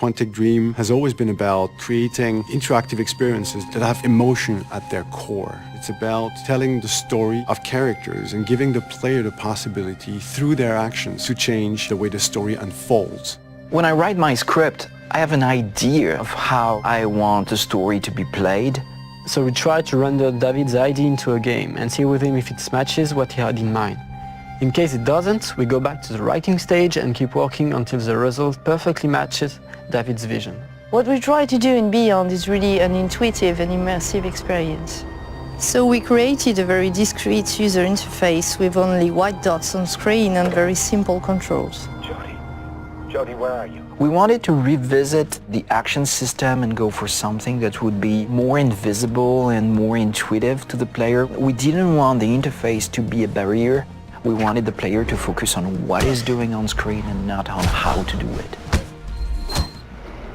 Quantic Dream has always been about creating interactive experiences that have emotion at their core. It's about telling the story of characters and giving the player the possibility through their actions to change the way the story unfolds. When I write my script, I have an idea of how I want the story to be played. So we try to render David's idea into a game and see with him if it matches what he had in mind. In case it doesn't, we go back to the writing stage and keep working until the result perfectly matches David's vision. What we try to do in Beyond is really an intuitive and immersive experience. So we created a very discreet user interface with only white dots on screen and very simple controls. Jody, where are you? We wanted to revisit the action system and go for something that would be more invisible and more intuitive to the player. We didn't want the interface to be a barrier. We wanted the player to focus on what he's doing on screen and not on how to do it.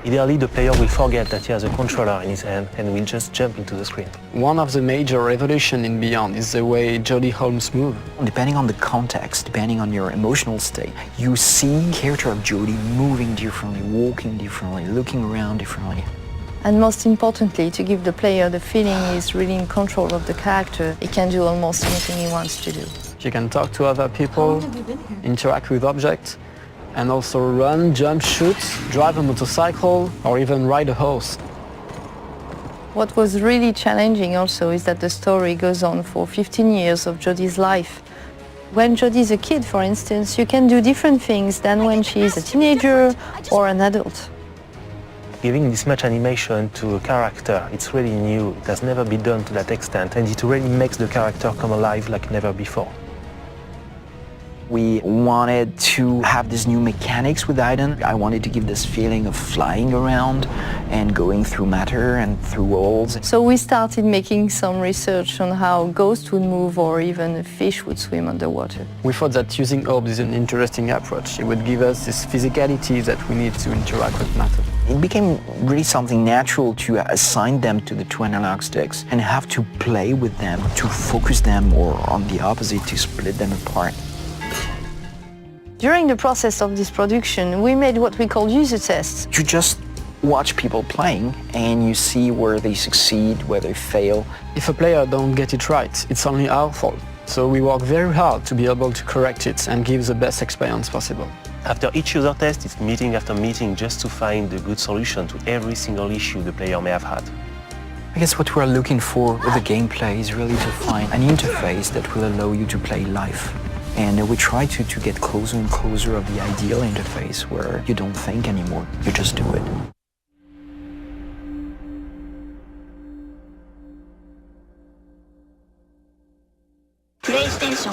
Ideally, the player will forget that he has a controller in his hand and will just jump into the screen. One of the major revolutions in Beyond is the way Jodie Holmes moves. Depending on the context, depending on your emotional state, you see the character of Jodie moving differently, walking differently, looking around differently. And most importantly, to give the player the feeling he's really in control of the character, he can do almost anything he wants to do. You can talk to other people, interact with objects, and also run, jump, shoot, drive a motorcycle, or even ride a horse. What was really challenging also is that the story goes on for 15 years of Jodie's life. When Jodie's a kid, for instance, you can do different things than when she's a teenager or an adult. Giving this much animation to a character, it's really new. It has never been done to that extent, and it really makes the character come alive like never before. We wanted to have these new mechanics with Aiden. I wanted to give this feeling of flying around and going through matter and through walls. So we started making some research on how ghosts would move or even a fish would swim underwater. We thought that using orbs is an interesting approach. It would give us this physicality that we need to interact with matter. It became really something natural to assign them to the two analog sticks and have to play with them, to focus them, or on the opposite, to split them apart. During the process of this production, we made what we call user tests. You just watch people playing and you see where they succeed, where they fail. If a player don't get it right, it's only our fault. So we work very hard to be able to correct it and give the best experience possible. After each user test, it's meeting after meeting just to find the good solution to every single issue the player may have had. I guess what we're looking for with the gameplay is really to find an interface that will allow you to play life. And we try to get closer and closer of the ideal interface where you don't think anymore, you just do it. PlayStation